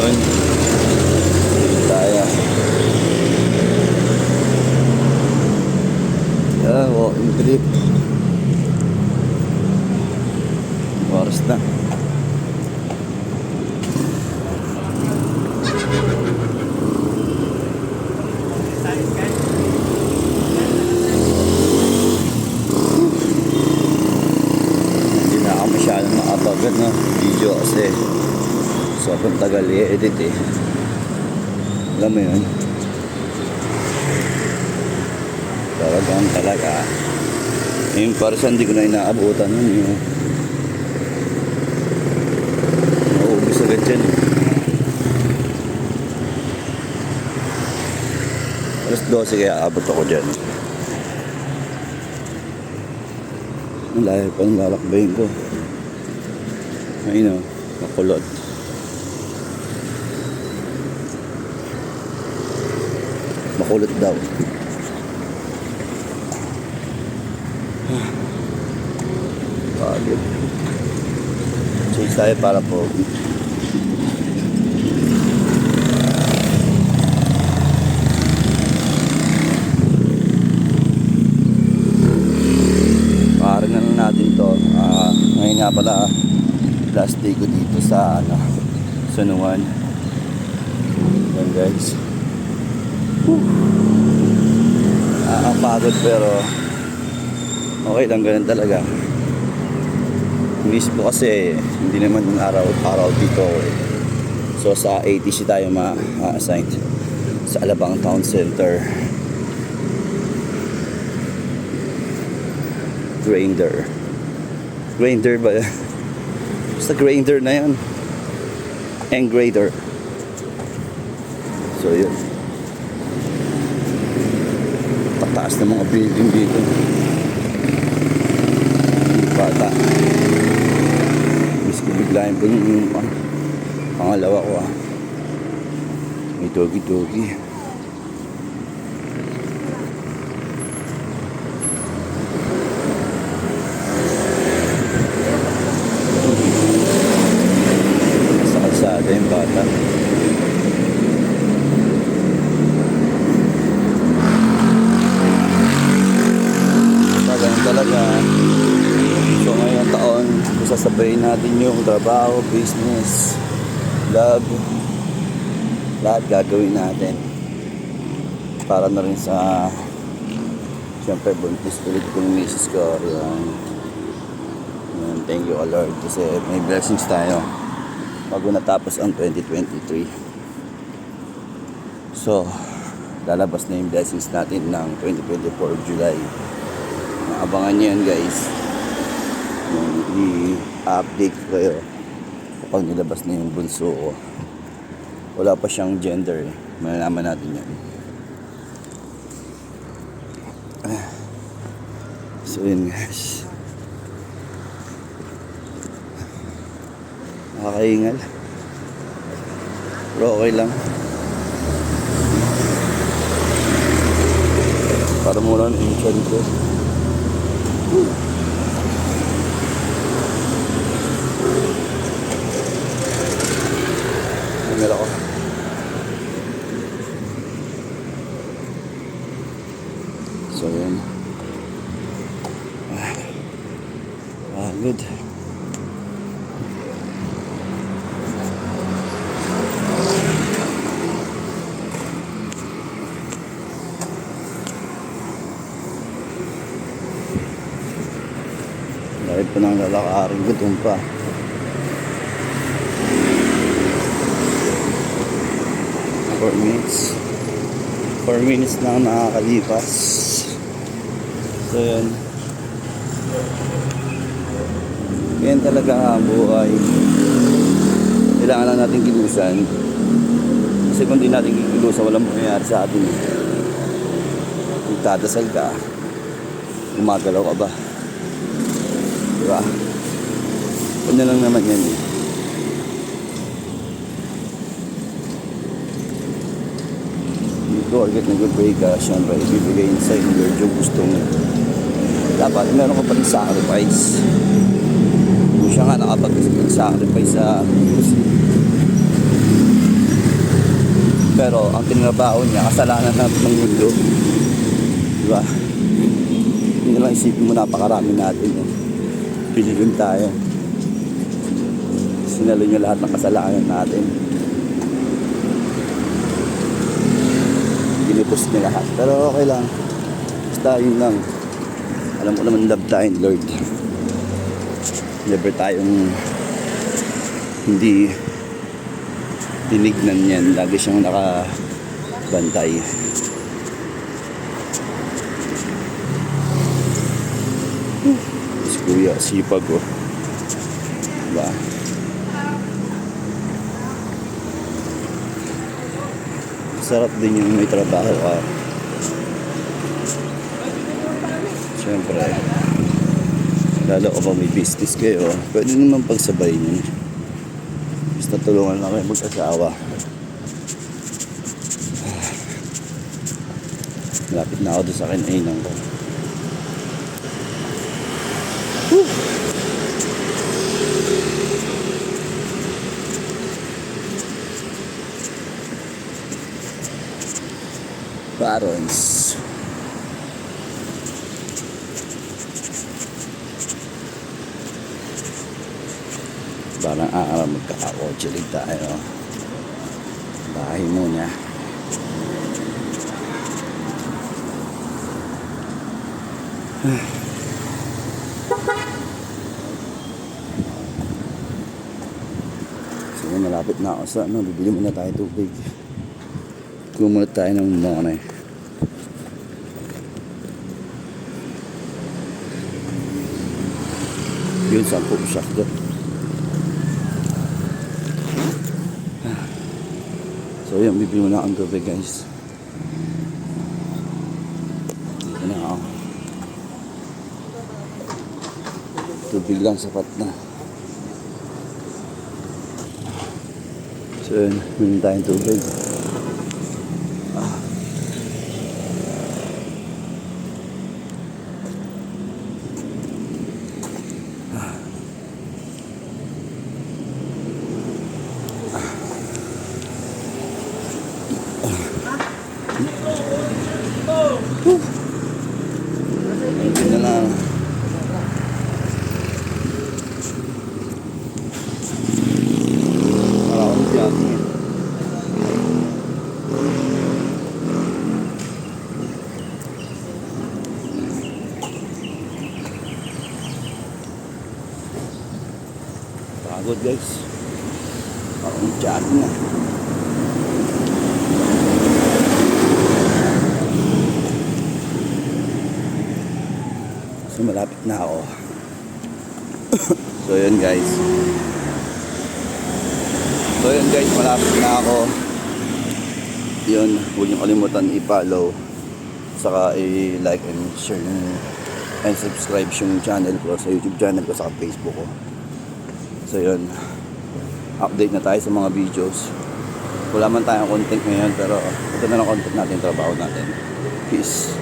Yun. Tayo. Walking trip. Oras na. Hindi na ako masyadong makapagod na video kasi sobrang tagal i-edit eh. Alam mo yun? Talaga. Yung parang hindi ko na inaabutan nun yung nauubos agad dyan eh. Alas 12 kaya abot ako dyan. Ang layo pa ng lalakbayin ko. Ayun o, makulot. Makulot daw. Pagod. Chase tayo para po. Paarin na lang natin to. Ngayon nga pala last day ko dito sa Sunuan. Yan guys. Nakakapagod pero okay lang, ganun talaga. Miss po kasi hindi naman yung araw dito eh. So sa ATC tayo ma-assign sa Alabang Town Center. Grinder ba? Basta grinder na yun. And grader. So yun. Pataas ng mga building dito. Bata. Miss ko biglayin po yung pangalawa ko may doggy. Nasa kalsada yung bata. Ganun talaga. So ngayong taon, sasabayin natin yung trabaho, business, vlog, lahat gagawin natin para na rin sa siyempre buntis ulit kong misis ko. Yan. Thank you Lord kasi may blessings tayo bago natapos ang 2023. So lalabas na yung blessings natin ng 2024 July. Abangan nyo yan guys. I-update ko kayo kapag nilabas na yung bunso ko. Wala pa siyang gender eh. Malalaman natin yan. So yun guys, nakakaingal pero okay lang. Para muna yung chan ko. Meron ako. So yun. Good. Dahil po nang lalakarin gutom pa. Four minutes na nakakalipas. So yun. Yan talaga ang buhay. Kailangan lang natin kilusan. Kasi kung di natin kilusan, walang mangyayari sa atin. Kung dadasal ka, gumagalaw ka ba? Diba? Ano lang naman yan eh. Agad nag-break ka, syempre ibibigay niya sa'yo yung gusto mo. Dapat meron ka pa rin sacrifice. Kung siya nga nakapag-sacrifice sa ang tinrabaho niya, kasalanan natin ng mundo. Diba? Hindi na lang isipin mo, napakarami natin eh. Bilyon tayo. Sinalo niyo lahat ng kasalanan natin. Ginupos niya lahat. Pero okay lang. Basta yun lang. Alam ko naman love tayo, Lord. Never tayong hindi tinignan yan. Lagi siyang nakabantay. Si Kuya, sipag oh. Diba? Sarap din yung may trabaho ka. Siyempre, lalo ko pa may business kayo, pwede naman pagsabayin yun. Basta tulungan lang kayo mag-asawa. Malapit na ako doon sa kinainan ko. Barons. Parang magkakakotse rin tayo. Bahay muna. So malapit na ako sa bibili muna tayo tubig. Kumunot tayo ng monay. Yun, 10 shot doon. So yun, bibili muna ang tubig guys. Dito na ako. Tubig lang sapat na. So yun, bibili tayong tubig. Hindi na lang. Wala akong jogging. Pagod guys. Parang jogging na. So malapit na ako. So yun guys, malapit na ako. Yun, huwag niyo kalimutan i-follow, saka i-like and share and subscribe yung channel ko sa YouTube channel ko, saka Facebook ko. So yun, update na tayo sa mga videos. Wala man tayong content ngayon, pero ito na lang content natin, trabaho natin. Peace.